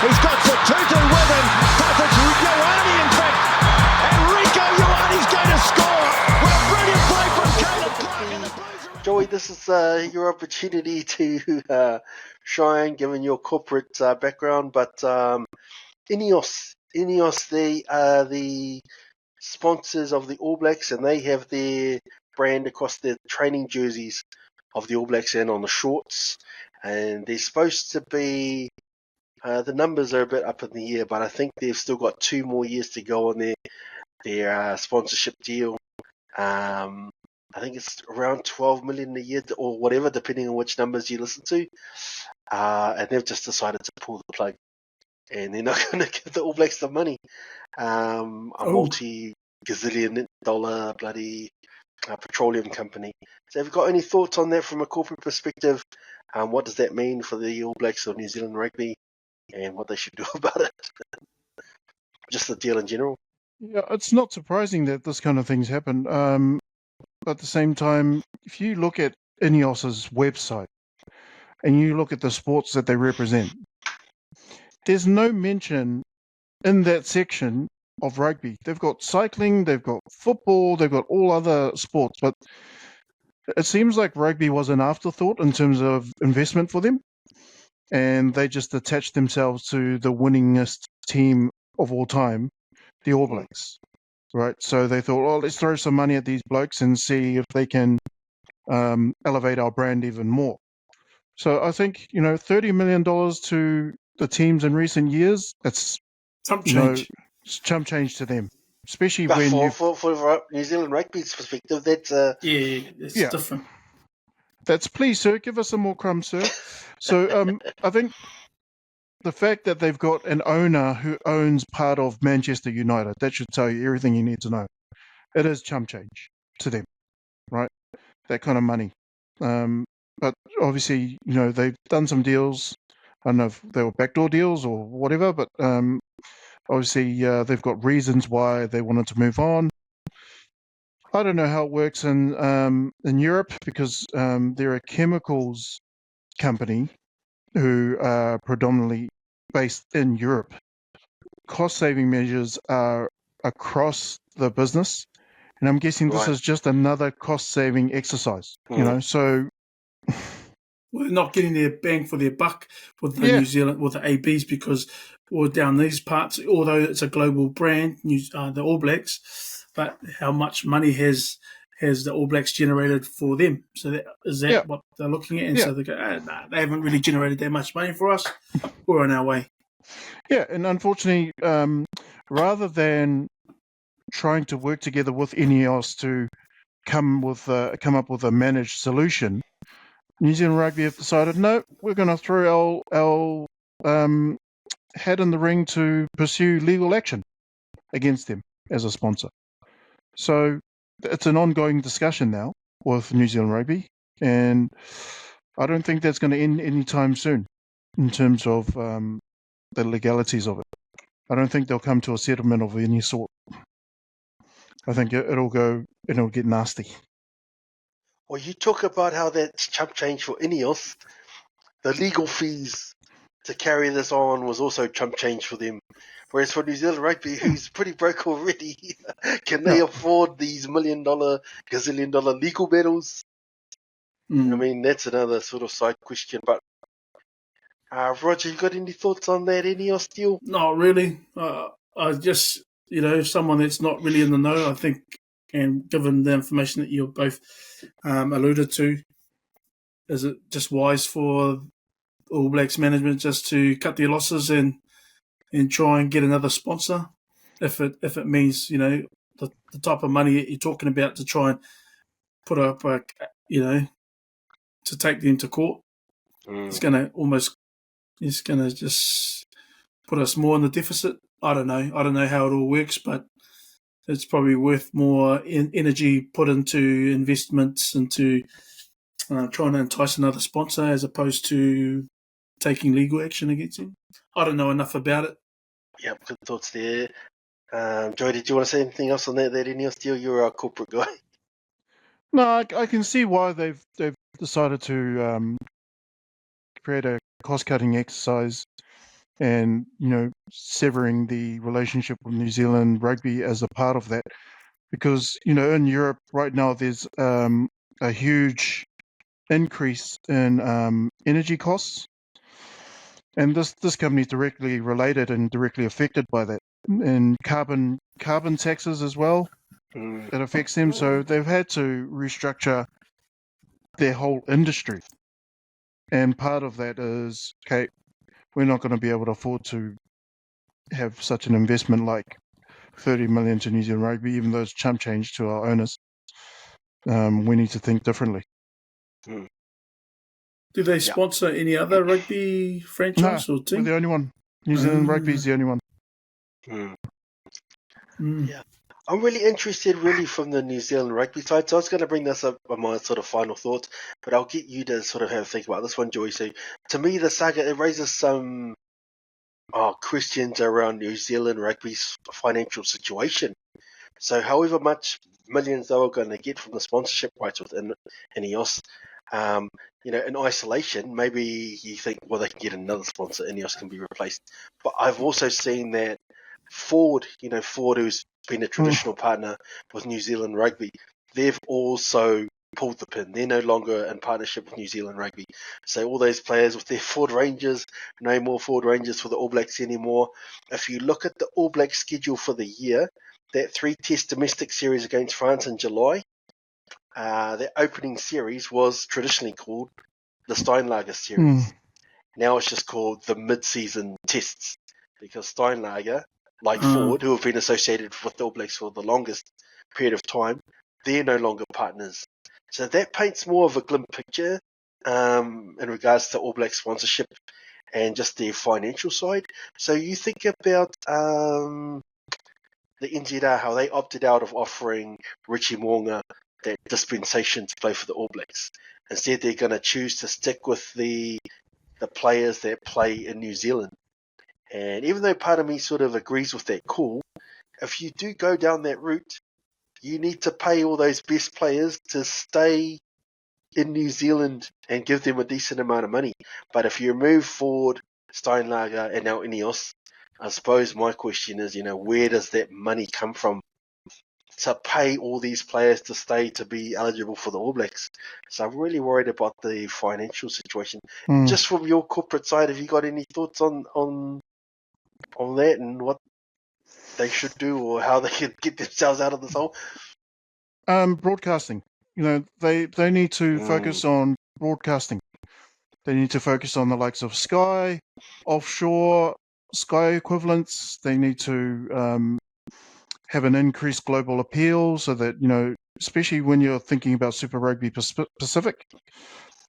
He's got Satutu with him. It's Ioane, in fact. Enrico Ioane's going to score. What a brilliant play from Caleb Clark. And the Blues are... Joey, this is your opportunity to shine, given your corporate background. But INEOS, they are the sponsors of the All Blacks, and they have their brand across their training jerseys of the All Blacks and on the shorts. And they're supposed to be, the numbers are a bit up in the air, but I think they've still got 2 more years to go on their sponsorship deal. I think it's around 12 million a year or whatever, depending on which numbers you listen to. And they've just decided to pull the plug. And they're not going to give the All Blacks the money. A multi-gazillion dollar bloody petroleum company. So have you got any thoughts on that from a corporate perspective? What does that mean for the All Blacks or New Zealand rugby and what they should do about it? Just the deal in general. Yeah, it's not surprising that this kind of things happen. But at the same time, if you look at INEOS's website and you look at the sports that they represent, there's no mention in that section of rugby. They've got cycling, they've got football, they've got all other sports, but it seems like rugby was an afterthought in terms of investment for them, and they just attached themselves to the winningest team of all time, the All Blacks, right? So they thought, oh, let's throw some money at these blokes and see if they can elevate our brand even more. So I think, $30 million to the teams in recent years, it's chump change. It's chump change to them, especially But when for New Zealand rugby's perspective, that's it's different. That's please, sir, give us some more crumbs, sir. So I think the fact that they've got an owner who owns part of Manchester United, that should tell you everything you need to know. It is chump change to them, right? That kind of money. But obviously, they've done some deals. I don't know if they were backdoor deals or whatever, but obviously they've got reasons why they wanted to move on. I don't know how it works in Europe because they're a chemicals company who are predominantly based in Europe. Cost-saving measures are across the business, and I'm guessing this is just another cost-saving exercise. So well, they're not getting their bang for their buck with the New Zealand, with the ABs, because down these parts, although it's a global brand, the All Blacks, but how much money has the All Blacks generated for them? So is that what they're looking at? And so they go, they haven't really generated that much money for us. We're on our way. Yeah, and unfortunately, rather than trying to work together with INEOS to come up with a managed solution, New Zealand Rugby have decided, no, we're going to throw our hat in the ring to pursue legal action against them as a sponsor. So it's an ongoing discussion now with New Zealand Rugby, and I don't think that's going to end anytime soon in terms of the legalities of it. I don't think they'll come to a settlement of any sort. I think it'll get nasty. Well, you talk about how that's chump change for INEOS. The legal fees to carry this on was also chump change for them. Whereas for New Zealand Rugby, who's pretty broke already, can they afford these $1 million, gazillion dollar legal battles? I mean, that's another sort of side question. But Roger, you got any thoughts on that INEOS deal? Not really. I just, someone that's not really in the know, I think, and given the information that you both alluded to, is it just wise for All Blacks management just to cut their losses and try and get another sponsor? If it means, the type of money that you're talking about to try and put up, to take them to court, it's going to just put us more in the deficit. I don't know how it all works, but it's probably worth more energy put into investments, into trying to entice another sponsor as opposed to taking legal action against him. I don't know enough about it. Yep, good thoughts there. Joey, did you want to say anything else on that INEOS deal? You're our corporate guy. No, I can see why they've decided to create a cost-cutting exercise and severing the relationship with New Zealand rugby as a part of that, because in Europe right now there's a huge increase in energy costs, and this company is directly related and directly affected by that, and carbon taxes as well. Mm. It affects them, so they've had to restructure their whole industry, and part of that is, okay, we're not going to be able to afford to have such an investment like 30 million to New Zealand Rugby, even though it's chump change to our owners. We need to think differently. Mm. Do they sponsor any other rugby franchise or We're team? the only one. New Zealand Rugby is the only one. Mm. Mm. Yeah. I'm really interested, from the New Zealand rugby side. So I was going to bring this up on my sort of final thoughts, but I'll get you to sort of have a think about this one, Joey. So to me, the saga, it raises some questions around New Zealand rugby's financial situation. So however much millions they were going to get from the sponsorship rights within INEOS, in isolation, maybe you think, well, they can get another sponsor, INEOS can be replaced. But I've also seen that Ford, who's been a traditional partner with New Zealand Rugby, they've also pulled the pin. They're no longer in partnership with New Zealand Rugby. So all those players with their Ford Rangers, no more Ford Rangers for the All Blacks anymore. If you look at the All Blacks schedule for the year, that 3-test domestic series against France in July, their opening series was traditionally called the Steinlager series. Now it's just called the mid-season tests, because Steinlager, like Ford, who have been associated with the All Blacks for the longest period of time, they're no longer partners. So that paints more of a glim picture in regards to All Black sponsorship and just their financial side. So you think about the NZR, how they opted out of offering Richie Mo'unga that dispensation to play for the All Blacks. Instead, they're going to choose to stick with the players that play in New Zealand. And even though part of me sort of agrees with that call, if you do go down that route, you need to pay all those best players to stay in New Zealand and give them a decent amount of money. But if you remove Ford, Steinlager, and now INEOS, I suppose my question is, where does that money come from to pay all these players to stay to be eligible for the All Blacks? So I'm really worried about the financial situation. Just from your corporate side, have you got any thoughts on that and what they should do or how they can get themselves out of this hole? Broadcasting. They need to focus on broadcasting. They need to focus on the likes of Sky, offshore, Sky equivalents. They need to have an increased global appeal so that, especially when you're thinking about Super Rugby Pacific,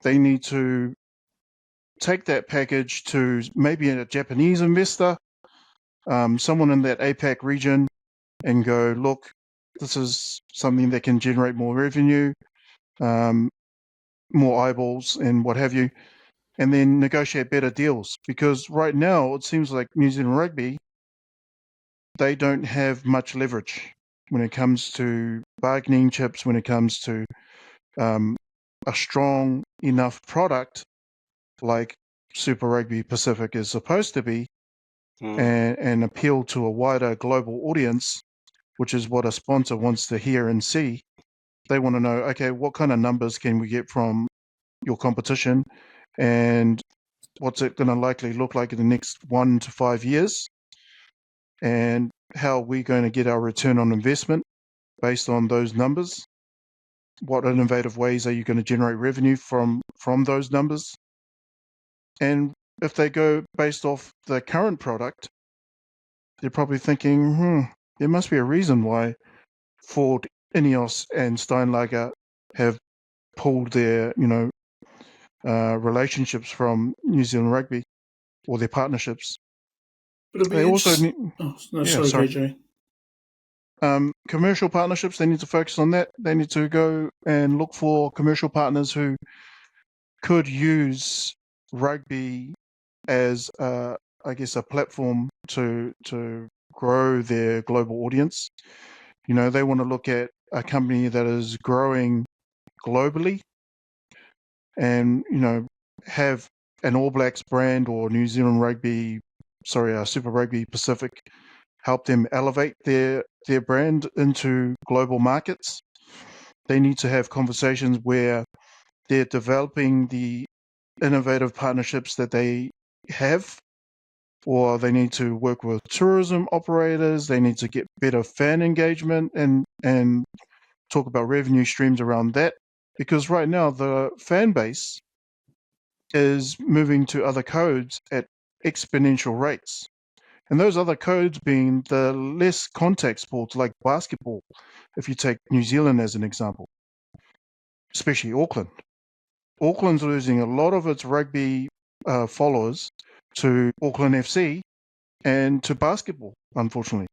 they need to take that package to maybe a Japanese investor, someone in that APAC region, and go, look, this is something that can generate more revenue, more eyeballs and what have you, and then negotiate better deals. Because right now it seems like New Zealand Rugby, they don't have much leverage when it comes to bargaining chips, when it comes to a strong enough product like Super Rugby Pacific is supposed to be, and appeal to a wider global audience, which is what a sponsor wants to hear and see. They want to know, okay, what kind of numbers can we get from your competition, and what's it going to likely look like in the next 1 to 5 years, and how are we going to get our return on investment based on those numbers? What innovative ways are you going to generate revenue from those numbers? And if they go based off the current product, they're probably thinking, there must be a reason why Ford, INEOS, and Steinlager have pulled their, relationships from New Zealand Rugby, or their partnerships. But They also need, sorry, KJ. Commercial partnerships. They need to focus on that. They need to go and look for commercial partners who could use rugby as, I guess, a platform to grow their global audience. They want to look at a company that is growing globally, and have an All Blacks brand or New Zealand Rugby Super Rugby Pacific help them elevate their brand into global markets. They need to have conversations where they're developing the innovative partnerships that they have, or they need to work with tourism operators. They need to get better fan engagement and talk about revenue streams around that. Because right now the fan base is moving to other codes at exponential rates. And those other codes being the less contact sports like basketball, if you take New Zealand as an example, especially Auckland. Auckland's losing a lot of its rugby followers to Auckland FC and to basketball, unfortunately.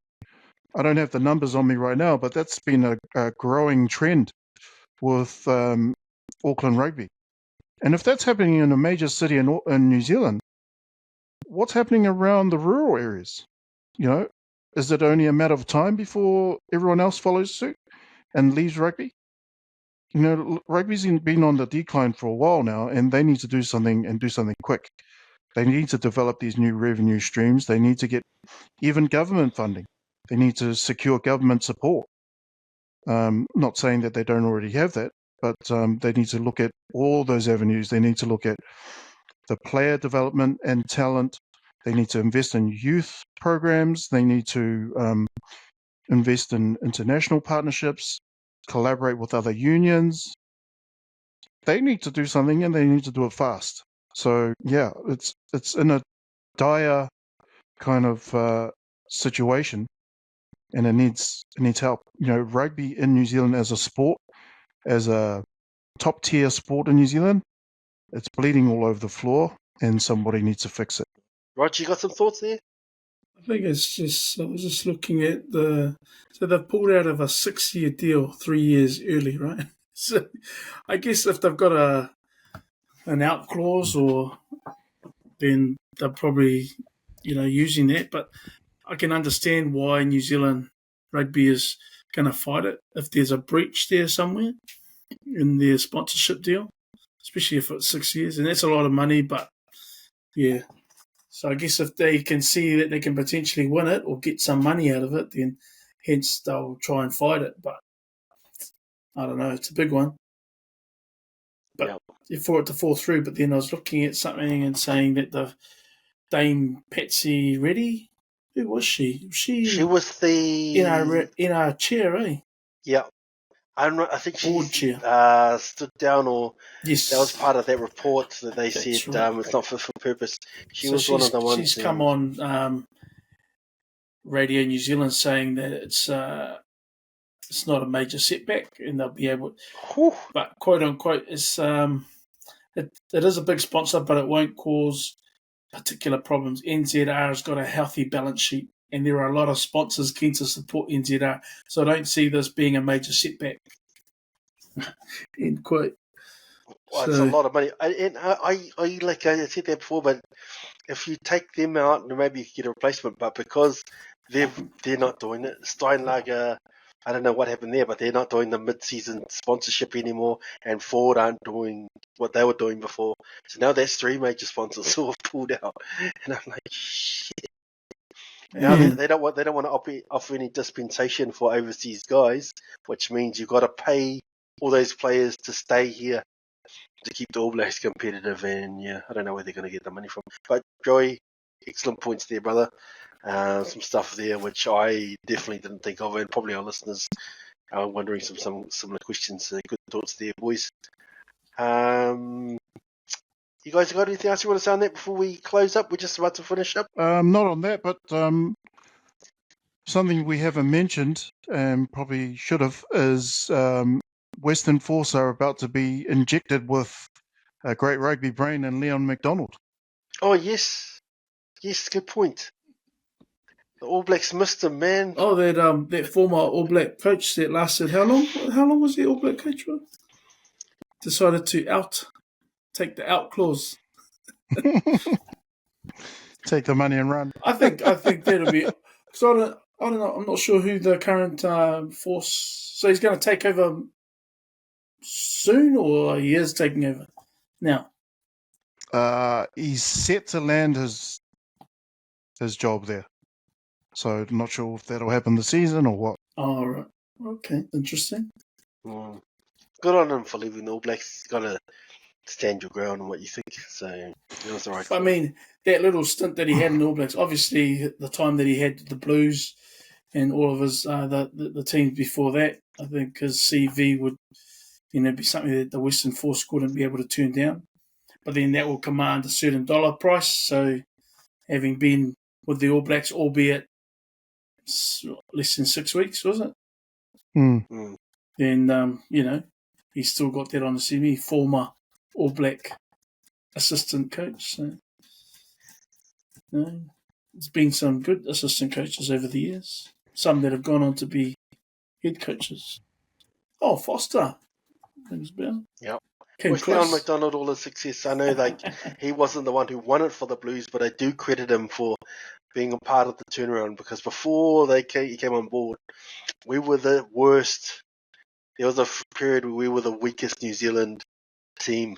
I don't have the numbers on me right now, but that's been a growing trend with Auckland Rugby. And if that's happening in a major city in New Zealand, what's happening around the rural areas? You know, is it only a matter of time before everyone else follows suit and leaves rugby? You know, rugby's been on the decline for a while now, and they need to do something and do something quick. They need to develop these new revenue streams. They need to get even government funding. They need to secure government support. Not saying that they don't already have that, but they need to look at all those avenues. They need to look at the player development and talent. They need to invest in youth programs. They need to invest in international partnerships, collaborate with other unions. They need to do something, and they need to do it fast. So yeah, it's in a dire kind of situation, and it needs help. You know, rugby in New Zealand as a sport, as a top tier sport in New Zealand, it's bleeding all over the floor, and somebody needs to fix it. Roger, you got some thoughts there? I think it's just, I was just looking at so they've pulled out of a 6-year deal 3 years early, right? So I guess if they've got an out clause, or then they're probably, using that. But I can understand why New Zealand Rugby is going to fight it if there's a breach there somewhere in their sponsorship deal, especially if it's 6 years, and that's a lot of money. But yeah, so I guess if they can see that they can potentially win it or get some money out of it, then hence they'll try and fight it. But I don't know, it's a big one. But for it to fall through, but then I was looking at something and saying that the Dame Patsy Reddy, who was she? She was the in our chair, eh? Yeah, I don't know. I think she stood down, or yes, that was part of that report that they said right. It's not fit for purpose. She was one of the ones. She's come on Radio New Zealand saying that it's not a major setback, and they'll be able. But quote unquote, it's it is a big sponsor, but it won't cause particular problems. NZR has got a healthy balance sheet, and there are a lot of sponsors keen to support NZR, so I don't see this being a major setback. End quote. Well, it's a lot of money. I like I said that before, but if you take them out, maybe you can get a replacement. But because they're not doing it, Steinlager, I don't know what happened there, but they're not doing the mid-season sponsorship anymore, and Ford aren't doing what they were doing before. So now that's 3 major sponsors who have pulled out, and I'm like, shit. Now they don't want to offer any dispensation for overseas guys, which means you've got to pay all those players to stay here to keep the All Blacks competitive. And yeah, I don't know where they're going to get the money from. But Joey, excellent points there, brother. Some stuff there which I definitely didn't think of, and probably our listeners are wondering some similar questions. Good thoughts there, boys. You guys got anything else you want to say on that before we close up? We're just about to finish up. Not on that, but something we haven't mentioned and probably should have is Western Force are about to be injected with a great rugby brain in Leon MacDonald. Oh yes, good point. The All Blacks missed him, man. Oh, that former All Black coach that lasted how long? How long was the All Black coach for? Decided to take the out clause. Take the money and run. I think that'll be. So I don't know. I'm not sure who the current force. So he's going to take over soon, or he is taking over now. He's set to land his his job there. So not sure if that'll happen this season or what. Oh, right. Okay, interesting. Mm. Good on him for leaving the All Blacks. He's got to stand your ground on what you think. So it was the right I call. mean, that little stint that he had in All Blacks, obviously the time that he had the Blues and all of his the teams before that, I think his CV would be something that the Western Force wouldn't be able to turn down. But then that will command a certain dollar price. So having been with the All Blacks, albeit less than 6 weeks, was it? Mm. Then he's still got that on the CV. Former All Black assistant coach. So, there's been some good assistant coaches over the years. Some that have gone on to be head coaches. Oh, Foster. Rings a bell. Yep. Came Wish down close. MacDonald all the success. I know he wasn't the one who won it for the Blues, but I do credit him for being a part of the turnaround, because before he came on board, we were the worst. There was a period where we were the weakest New Zealand team,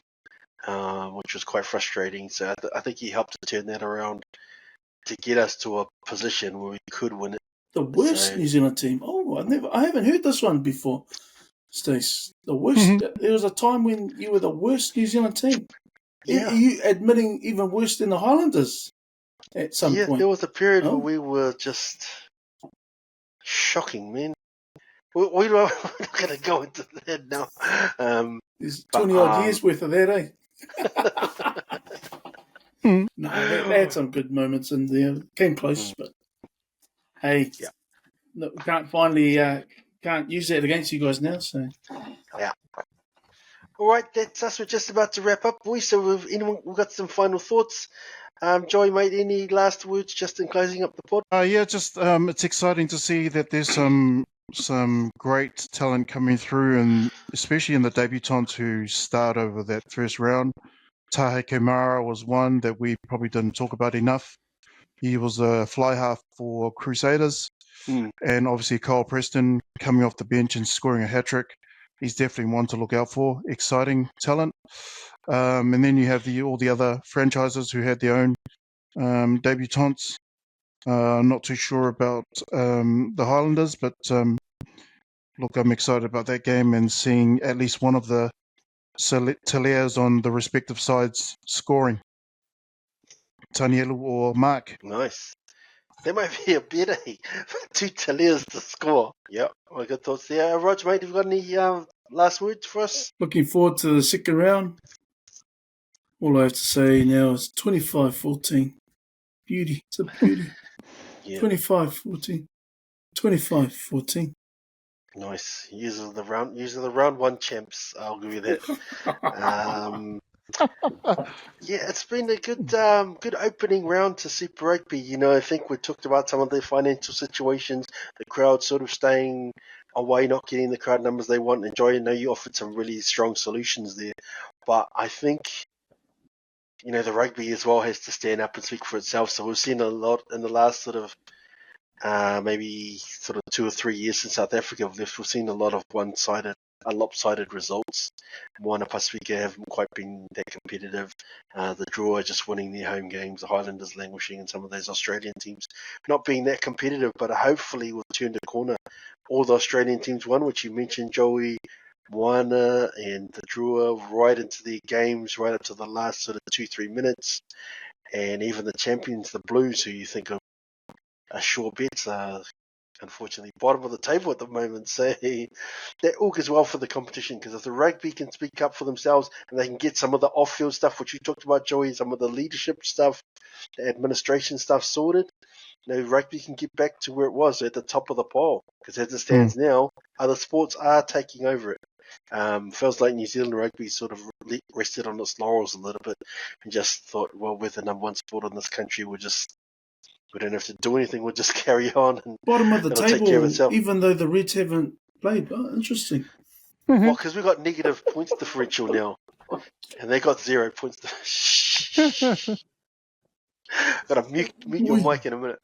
which was quite frustrating. So I think he helped to turn that around to get us to a position where we could win it. The worst New Zealand team. Oh, I haven't heard this one before. Stace, the worst. There was a time when you were the worst New Zealand team. Yeah. Are you admitting even worse than the Highlanders at some point? There was a period where we were just shocking, man. We're not going to go into that now. There's 20-odd years worth of that, eh? No, they had some good moments in there. Came close, but hey, look, we can't use that against you guys now. So yeah. All right, that's us. We're just about to wrap up, boys. So we've got some final thoughts. Joey, mate, any last words just in closing up the pod? Just it's exciting to see that there's some great talent coming through, and especially in the debutants who start over that first round. Tahe Kemara was one that we probably didn't talk about enough. He was a fly half for Crusaders. And obviously Kyle Preston coming off the bench and scoring a hat-trick. He's definitely one to look out for. Exciting talent. And then you have all the other franchises who had their own debutants. Not too sure about the Highlanders, but look, I'm excited about that game and seeing at least one of the Talias on the respective sides scoring. Tanielu or Mark. Nice. That might be a better 2 Talias to score. Yep, well, good thoughts there. Roger, mate, have you got any last words for us? Looking forward to the second round. All I have to say now is 25-14. Beauty. It's a beauty. 25-14. 25-14. Nice. User of the round one champs. I'll give you that. It's been a good opening round to Super Rugby. I think we talked about some of the financial situations, the crowd sort of staying away, not getting the crowd numbers they want. And Joy, I know you offered some really strong solutions there, but I think the rugby as well has to stand up and speak for itself. So we've seen a lot in the last sort of maybe sort of 2 or 3 years since South Africa have left. We've seen a lot of lopsided results. Moana Pasifika haven't quite been that competitive. The Drua just winning their home games. The Highlanders languishing, and some of those Australian teams not being that competitive. But hopefully we'll turn the corner. All the Australian teams won, which you mentioned, Joey, Moana and the Drua, right into their games, right up to the last sort of 2-3 minutes. And even the champions, the Blues, who you think are sure bets, are unfortunately bottom of the table at the moment. So that augurs well for the competition, because if the rugby can speak up for themselves and they can get some of the off-field stuff, which you talked about, Joey, some of the leadership stuff, the administration stuff sorted, rugby can get back to where it was at the top of the pile. Because as it stands now, other sports are taking over it. Feels like New Zealand rugby sort of rested on its laurels a little bit and just thought, well, we're the number one sport in this country. We don't have to do anything. We'll just carry on. And bottom of the it'll take care of itself. table, even though the Reds haven't played. Oh, interesting. Well, because we've got negative points differential now. And they got 0 points. Got to mute your mic in a minute.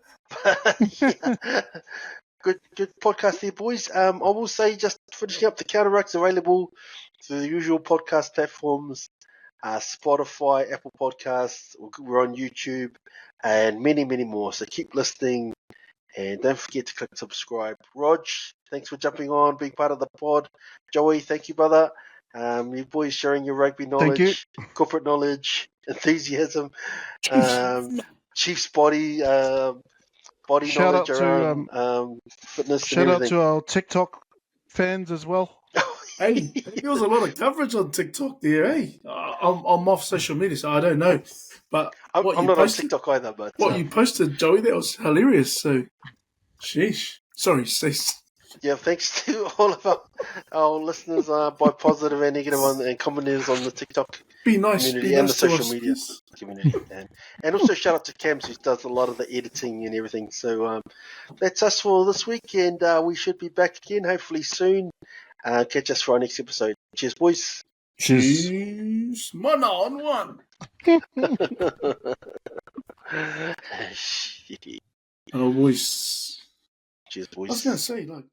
Good podcast there, boys. I will say, just finishing up, the Counter Ruck's available through the usual podcast platforms. Spotify, Apple Podcasts. We're on YouTube, and many, many more. So keep listening, and don't forget to click subscribe. Rog, thanks for jumping on, being part of the pod. Joey, thank you, brother. You boys sharing your rugby knowledge, corporate knowledge, enthusiasm, Chiefs body Shout knowledge out around to fitness and shout out everything. to our TikTok fans as well. Hey, there was a lot of coverage on TikTok there, eh? I'm off social media, so I don't know. But I'm what you not posted, on TikTok either, but what you posted, Joey, that was hilarious. So, sheesh. Sorry, Stace. yeah, thanks to all of our listeners, both positive and negative, and commenters on the TikTok Be nice. community Be and nice the to social us, media please. community, and also shout out to Cams, who does a lot of the editing and everything. So that's us for this week, and we should be back again hopefully soon. Catch us for our next episode. Cheers, boys. Cheers. One on one. Shitty. And always. Cheers, I was going to boys. say, like.